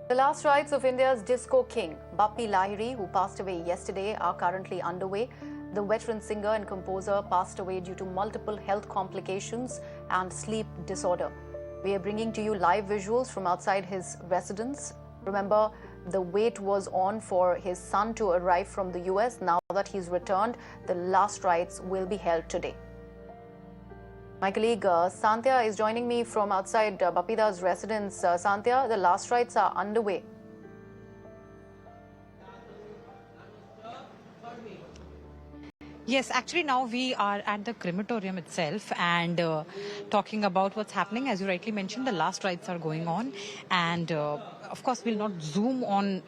The last rites of India's disco king, Bappi Lahiri, who passed away yesterday, are currently underway. The veteran singer and composer passed away due to multiple health complications and sleep disorder. We are bringing to you live visuals from outside his residence. Remember, the wait was on for his son to arrive from the US. Now that he's returned, the last rites will be held today. My colleague Santya is joining me from outside Bappida's residence. Santya, the last rites are underway. Yes, actually now we are at the crematorium itself and talking about what's happening. As you rightly mentioned, the last rites are going on, and of course we'll not zoom on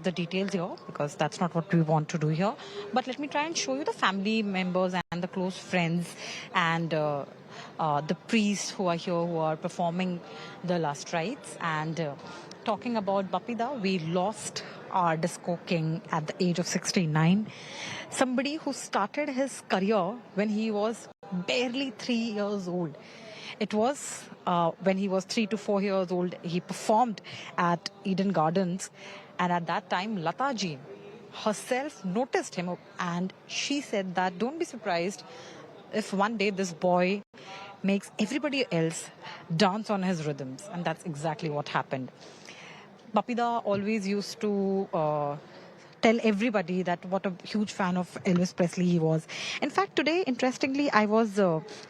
the details here because that's not what we want to do here. But let me try and show you the family members and the close friends and the priests who are here who are performing the last rites. And talking about Bappida, we lost our disco king at the age of 69. Somebody who started his career when he was barely 3 years old. It was when he was 3 to 4 years old, he performed at Eden Gardens. And at that time, Lata ji herself noticed him, and she said that don't be surprised if one day this boy makes everybody else dance on his rhythms. And that's exactly what happened. Bappida always used to tell everybody that what a huge fan of Elvis Presley he was. In fact, today, interestingly, I was,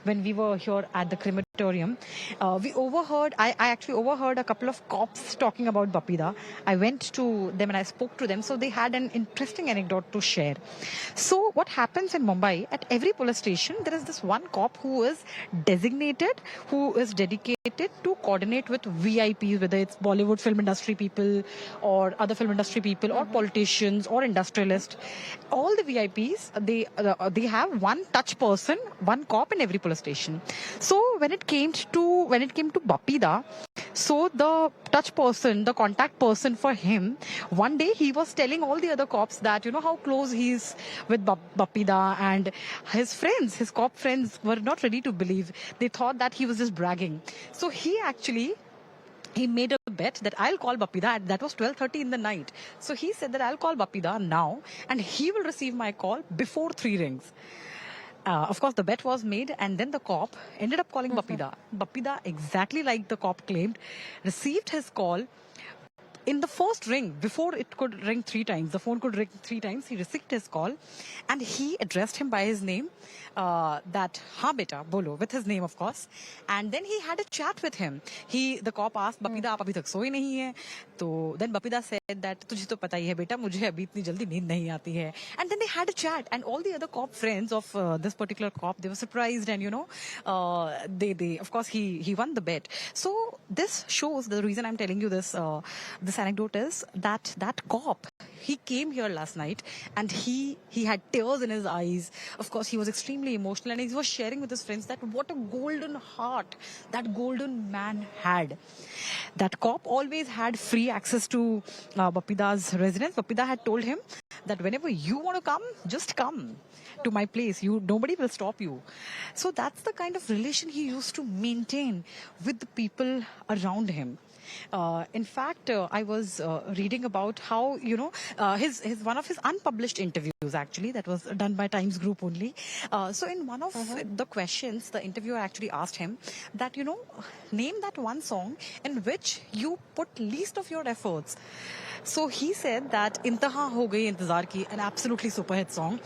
when we were here at the crematorium, I actually overheard a couple of cops talking about Bappida. I went to them and I spoke to them, so they had an interesting anecdote to share. So what happens in Mumbai, at every police station, there is this one cop who is designated, who is dedicated to coordinate with VIPs, whether it's Bollywood film industry people or other film industry people or politicians or industrialists. All the VIPs, they have one touch person, one cop in every police station. So when it came to Bappida, so the touch person, the contact person for him, one day he was telling all the other cops that, you know, how close he's with Bappida, and his friends, his cop friends were not ready to believe. They thought that he was just bragging. So he made a bet that I'll call Bappida. That was 12:30 in the night. So he said that I'll call Bappida now and he will receive my call before 3 rings. Of course, the bet was made, and then the cop ended up calling Bappida. Bappida, exactly like the cop claimed, received his call. In the first ring, before it could ring 3 times, the phone could ring 3 times, he received his call and he addressed him by his name, that, "Ha beta, bolo," with his name, of course. And then he had a chat with him. The cop asked, "Bappida, aap abhi tak soye nahi hai?" So then Bappida said that, "Tujhe to pata hi hai beta, mujhe abhi itni jaldi neend nahi aati hai." And then they had a chat, and all the other cop friends of this particular cop, they were surprised, and they of course he won the bet. So this shows, the reason I'm telling you this anecdote is that cop, he came here last night and he had tears in his eyes. Of course, he was extremely emotional, and he was sharing with his friends that what a golden heart that golden man had. That cop always had free access to Bappida's residence. Bappida had told him that whenever you want to come, just come to my place. Nobody will stop you. So that's the kind of relation he used to maintain with the people around him. In fact, I was reading about how, his one of his unpublished interviews, actually, that was done by Times Group only. So in one of the questions, the interviewer actually asked him that, name that one song in which you put least of your efforts. So he said that Intaha Ho Gayi Intezar Ki, an absolutely super hit song.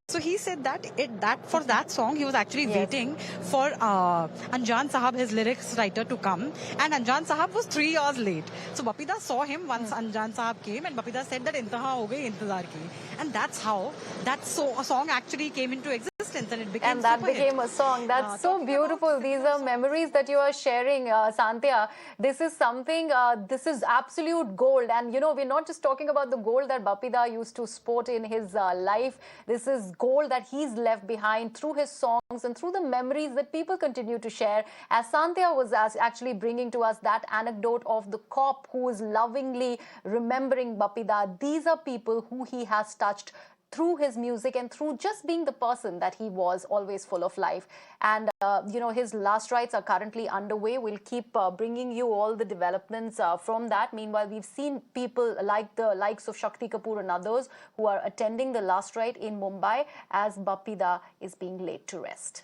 So he said that for that song, he was actually waiting for Anjan Sahab, his lyrics writer, to come. And Anjan Sahab was 3 hours late. So Bappida saw him once Anjan Sahab came, and Bappida said that Intaha Ho Gayi Intezar Ki. And that's how that song actually came into existence, and it became a song. That's so beautiful. These are memories that you are sharing, Santya. This is something, this is absolute gold. And, we're not just talking about the gold that Bappida used to sport in his life. This is gold that he's left behind through his songs and through the memories that people continue to share. As Santya was actually bringing to us that anecdote of the cop who is lovingly remembering Bappida. These are people who he has touched through his music and through just being the person that he was, always full of life. And, his last rites are currently underway. We'll keep bringing you all the developments from that. Meanwhile, we've seen people like the likes of Shakti Kapoor and others who are attending the last rite in Mumbai as Bappi Da is being laid to rest.